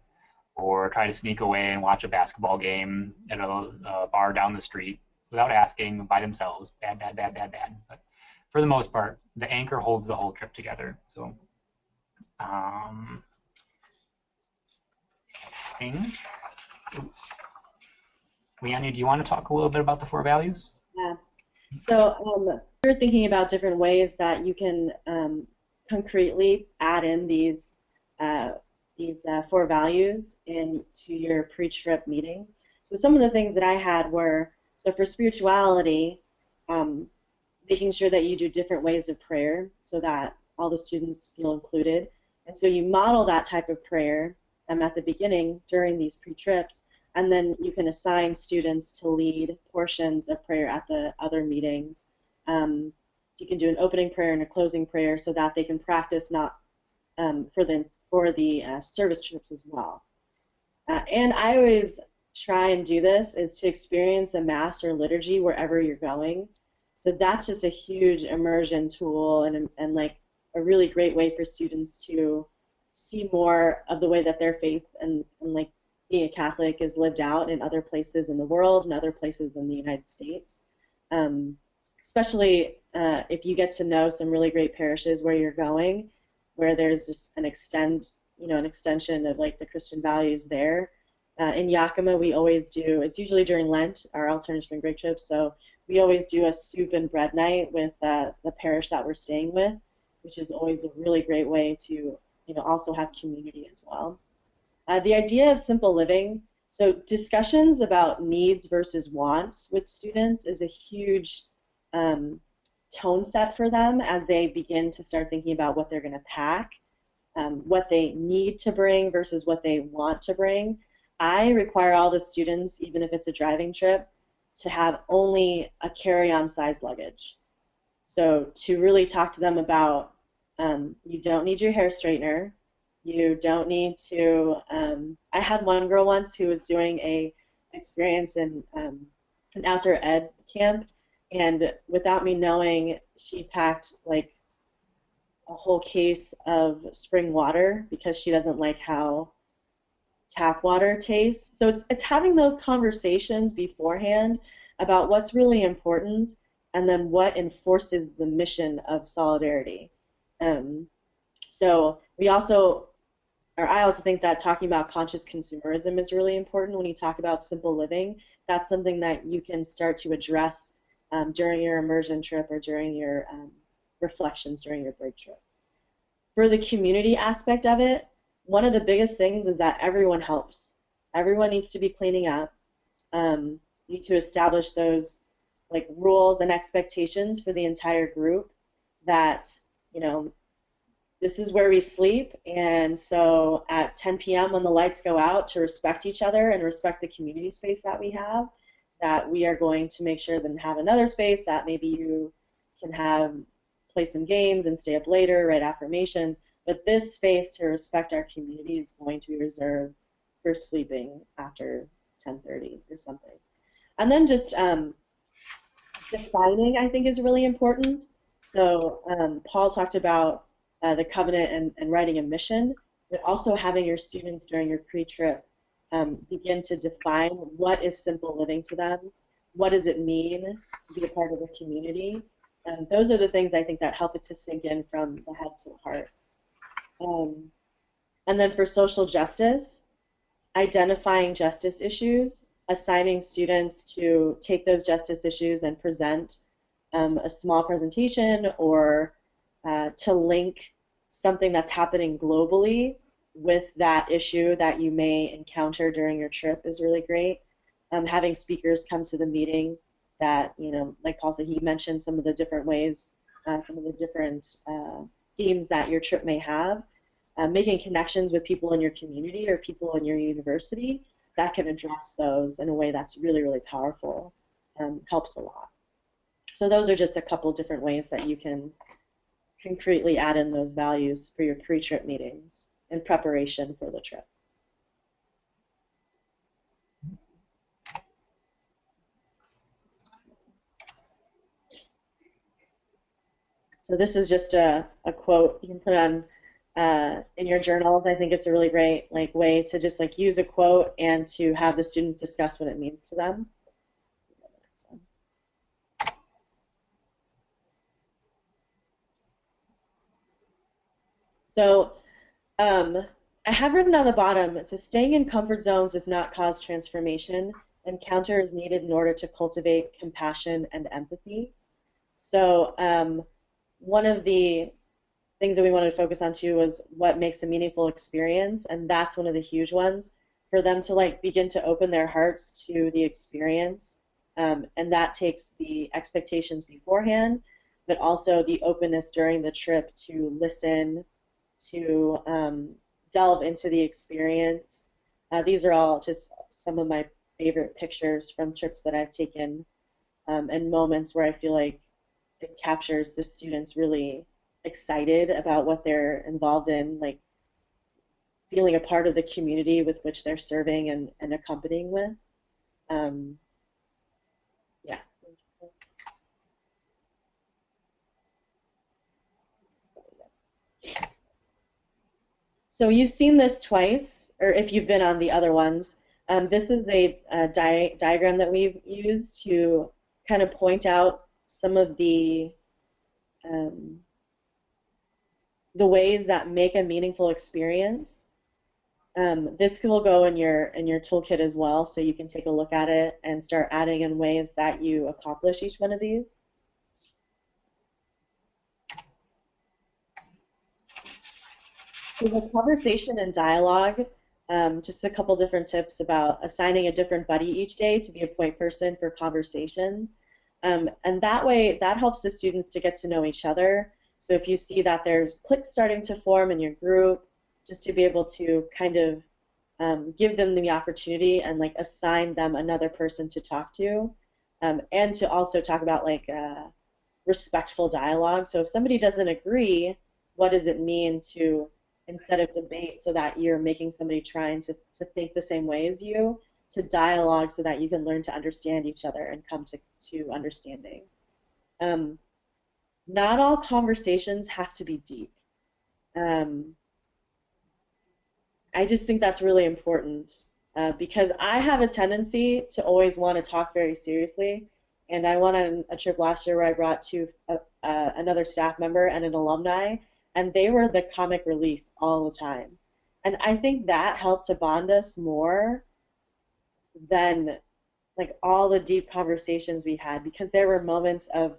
Or try to sneak away and watch a basketball game at a bar down the street without asking by themselves. Bad. But for the most part, the anchor holds the whole trip together. So, Leanne, do you want to talk a little bit about the 4 values? Yeah. So we're thinking about different ways that you can concretely add in these 4 values into your pre-trip meeting. So some of the things that I had were, so for spirituality, making sure that you do different ways of prayer so that all the students feel included. And so you model that type of prayer at the beginning during these pre-trips, and then you can assign students to lead portions of prayer at the other meetings. You can do an opening prayer and a closing prayer so that they can practice not for the service trips as well. And I always try and do this is to experience a mass or liturgy wherever you're going. So that's just a huge immersion tool and like a really great way for students to see more of the way that their faith and like being a Catholic is lived out in other places in the world and other places in the United States. Especially if you get to know some really great parishes where you're going, where there's just an extension of like the Christian values there. In Yakima, we always do, it's usually during Lent, our alternative spring break trips, so we always do a soup and bread night with the parish that we're staying with, which is always a really great way to also have community as well. The idea of simple living, so discussions about needs versus wants with students is a huge tone set for them as they begin to start thinking about what they're going to pack, what they need to bring versus what they want to bring. I require all the students, even if it's a driving trip, to have only a carry-on size luggage. So to really talk to them about you don't need your hair straightener, you don't need to, I had one girl once who was doing a experience in an outdoor ed camp, and without me knowing, she packed like a whole case of spring water because she doesn't like how tap water tastes. So it's having those conversations beforehand about what's really important and then what enforces the mission of solidarity. So I also think that talking about conscious consumerism is really important when you talk about simple living. That's something that you can start to address during your immersion trip or during your reflections during your break trip. For the community aspect of it, one of the biggest things is that everyone helps. Everyone needs to be cleaning up. You need to establish those like rules and expectations for the entire group that this is where we sleep, and so at 10 p.m. when the lights go out, to respect each other and respect the community space that we have, that we are going to make sure that have another space that maybe you can have play some games and stay up later, write affirmations, but this space to respect our community is going to be reserved for sleeping after 10:30 or something. And then just defining, I think, is really important. So Paul talked about the covenant and writing a mission, but also having your students during your pre-trip begin to define what is simple living to them, what does it mean to be a part of a community. And those are the things I think that help it to sink in from the head to the heart. And then for social justice, identifying justice issues, assigning students to take those justice issues and present a small presentation, or to link something that's happening globally with that issue that you may encounter during your trip is really great. Having speakers come to the meeting that, like Paul said, he mentioned some of the different ways, some of the different themes that your trip may have. Making connections with people in your community or people in your university that can address those in a way that's really, really powerful helps a lot. So those are just a couple different ways that you can concretely add in those values for your pre-trip meetings in preparation for the trip. So this is just a quote you can put on in your journals. I think it's a really great way to just use a quote and to have the students discuss what it means to them. So I have written on the bottom, it says, staying in comfort zones does not cause transformation. Encounter is needed in order to cultivate compassion and empathy. So one of the things that we wanted to focus on too was what makes a meaningful experience, and that's one of the huge ones, for them to begin to open their hearts to the experience, and that takes the expectations beforehand, but also the openness during the trip to listen, to delve into the experience. These are all just some of my favorite pictures from trips that I've taken, and moments where I feel like it captures the students really excited about what they're involved in, feeling a part of the community with which they're serving and accompanying with. Yeah. So you've seen this twice, or if you've been on the other ones, this is a diagram that we've used to kind of point out some of the ways that make a meaningful experience. This will go in your toolkit as well, so you can take a look at it and start adding in ways that you accomplish each one of these. So the conversation and dialogue, just a couple different tips about assigning a different buddy each day to be a point person for conversations. And that way, that helps the students to get to know each other. So if you see that there's cliques starting to form in your group, just to be able to kind of give them the opportunity and assign them another person to talk to, and to also talk about respectful dialogue. So if somebody doesn't agree, what does it mean to, instead of debate so that you're making somebody trying to think the same way as you, to dialogue so that you can learn to understand each other and come to understanding. Not all conversations have to be deep. I just think that's really important because I have a tendency to always want to talk very seriously, and I went on a trip last year where I brought another staff member and an alumni, and they were the comic relief all the time. And I think that helped to bond us more than all the deep conversations we had, because there were moments of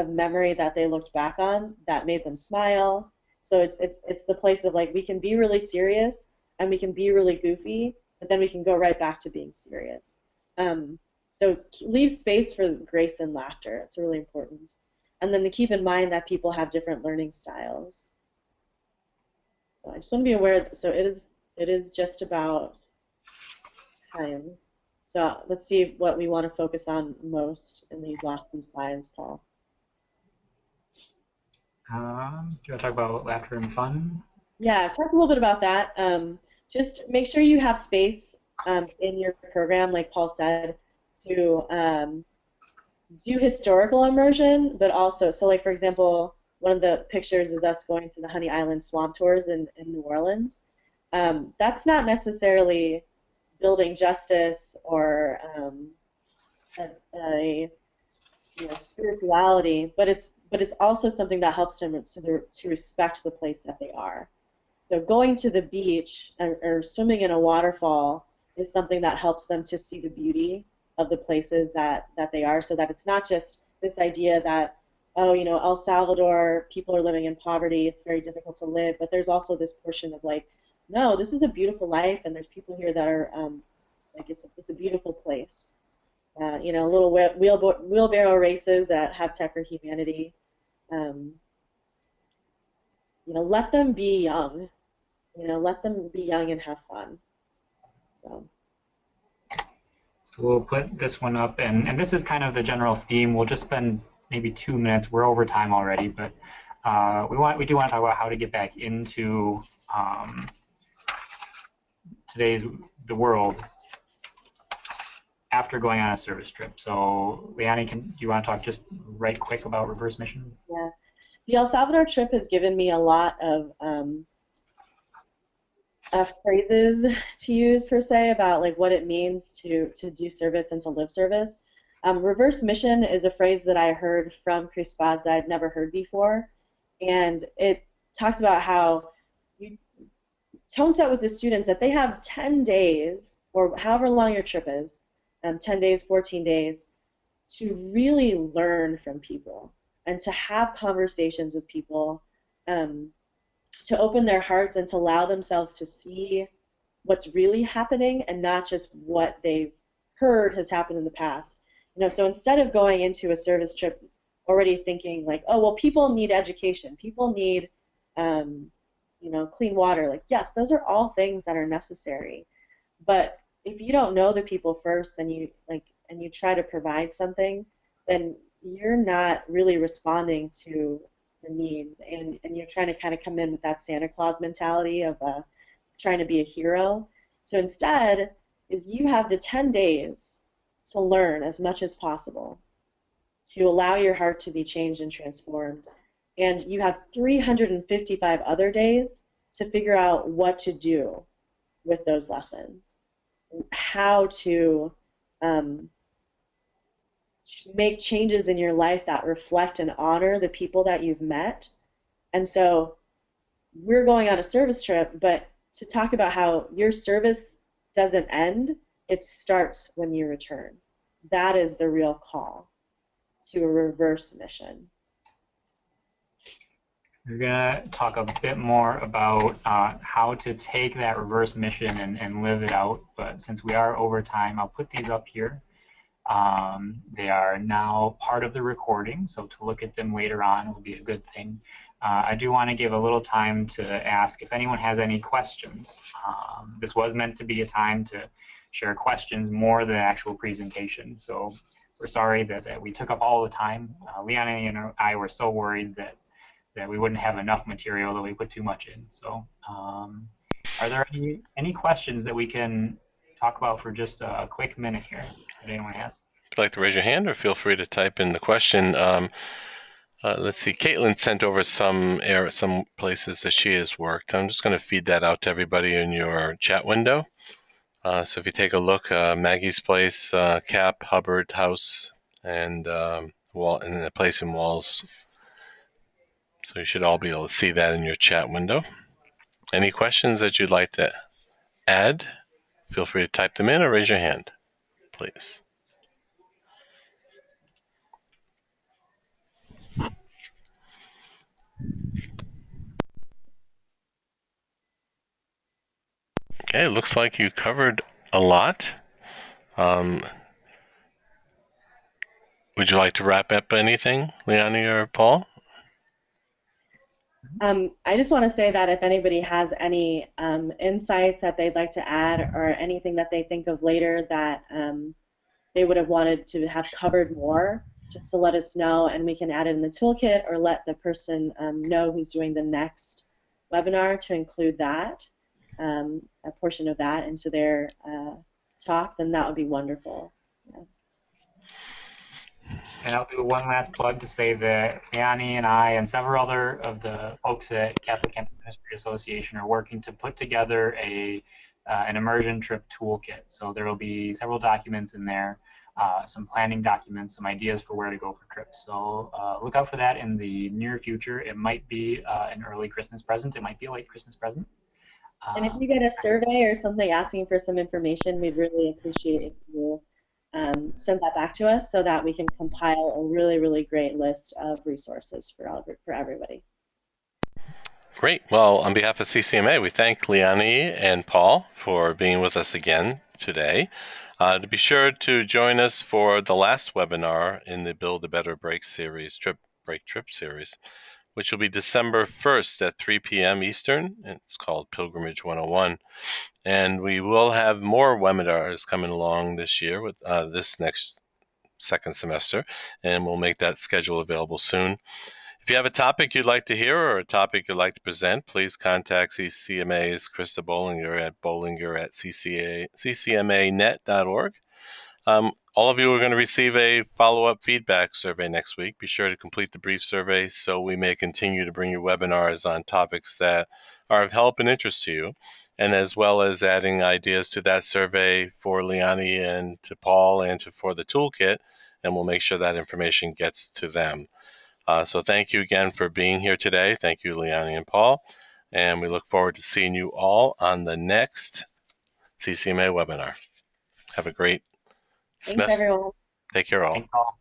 memory that they looked back on that made them smile. So it's the place of we can be really serious and we can be really goofy, but then we can go right back to being serious. So leave space for grace and laughter. It's really important. And then to keep in mind that people have different learning styles. So I just want to be aware. So it is just about time. So let's see what we want to focus on most in these last few slides, Paul. Do you want to talk about laughter and fun? Yeah, talk a little bit about that. Just make sure you have space in your program, like Paul said, to do historical immersion, but also, so like for example, one of the pictures is us going to the Honey Island swamp tours in New Orleans. That's not necessarily building justice or a spirituality, but it's also something that helps them to respect the place that they are. So going to the beach or swimming in a waterfall is something that helps them to see the beauty of the places that they are, so that it's not just this idea that, oh, El Salvador, people are living in poverty, it's very difficult to live, but there's also this portion of like, no, this is a beautiful life, and there's people here that are like it's a beautiful place. Little wheelbarrow races that have tech or humanity. Um, let them be young. Let them be young and have fun. So we'll put this one up, and this is kind of the general theme. We'll just spend maybe 2 minutes. We're over time already, but we do want to talk about how to get back into the world after going on a service trip. So, Leonie, do you want to talk just right quick about reverse mission? Yeah, the El Salvador trip has given me a lot of phrases to use per se about like what it means to do service and to live service. Reverse mission is a phrase that I heard from Chris Paz that I'd never heard before, and it talks about how you tone set with the students that they have 10 days or however long your trip is, 10 days, 14 days, to really learn from people and to have conversations with people, to open their hearts and to allow themselves to see what's really happening and not just what they've heard has happened in the past. So instead of going into a service trip already thinking like, oh, well, people need education, people need, clean water. Like, yes, those are all things that are necessary. But if you don't know the people first and you try to provide something, then you're not really responding to the needs, and you're trying to kind of come in with that Santa Claus mentality of trying to be a hero. So instead, is you have the 10 days to learn as much as possible, to allow your heart to be changed and transformed, and you have 355 other days to figure out what to do with those lessons, how to make changes in your life that reflect and honor the people that you've met. And so we're going on a service trip, but to talk about how your service doesn't end, it starts when you return. That is the real call to a reverse mission. We're going to talk a bit more about how to take that reverse mission and live it out. But since we are over time, I'll put these up here. They are now part of the recording, so to look at them later on will be a good thing. I do want to give a little time to ask if anyone has any questions. This was meant to be a time to share questions more than actual presentation, so we're sorry that we took up all the time. Leonie and I were so worried that we wouldn't have enough material, that we put too much in. So are there any questions that we can talk about for just a quick minute here that anyone has? If you'd like to raise your hand or feel free to type in the question. Let's see, Caitlin sent over some places that she has worked. I'm just going to feed that out to everybody in your chat window. So if you take a look, Maggie's Place, Cap, Hubbard House, and a place in Walls. So you should all be able to see that in your chat window. Any questions that you'd like to add? Feel free to type them in or raise your hand, please. Okay, it looks like you covered a lot. Would you like to wrap up anything, Leonie or Paul? I just want to say that if anybody has any insights that they'd like to add or anything that they think of later that they would have wanted to have covered more, just to let us know and we can add it in the toolkit or let the person know who's doing the next webinar to include that, a portion of that into their talk, then that would be wonderful. Yeah. And I'll do one last plug to say that Leonie and I and several other of the folks at Catholic Campus Ministry Association are working to put together an immersion trip toolkit. So there will be several documents in there, some planning documents, some ideas for where to go for trips. So look out for that in the near future. It might be an early Christmas present. It might be a late Christmas present. And if you get a survey or something asking for some information, we'd really appreciate if you send that back to us so that we can compile a really, really great list of resources for everybody. Great. Well, on behalf of CCMA, we thank Leonie and Paul for being with us again today. To be sure to join us for the last webinar in the Build a Better Break series, Break Trip series, which will be December 1st at 3 p.m. Eastern. It's called Pilgrimage 101. And we will have more webinars coming along this year with this next second semester, and we'll make that schedule available soon. If you have a topic you'd like to hear or a topic you'd like to present, please contact CCMA's Krista Bollinger at ccmanet.org. All of you are going to receive a follow-up feedback survey next week. Be sure to complete the brief survey so we may continue to bring you webinars on topics that are of help and interest to you, and as well as adding ideas to that survey for Leonie and to Paul and for the toolkit, and we'll make sure that information gets to them. So thank you again for being here today. Thank you, Leonie and Paul, and we look forward to seeing you all on the next CCMA webinar. Have a great Thanks, semester. everyone. Take care all. Thanks all.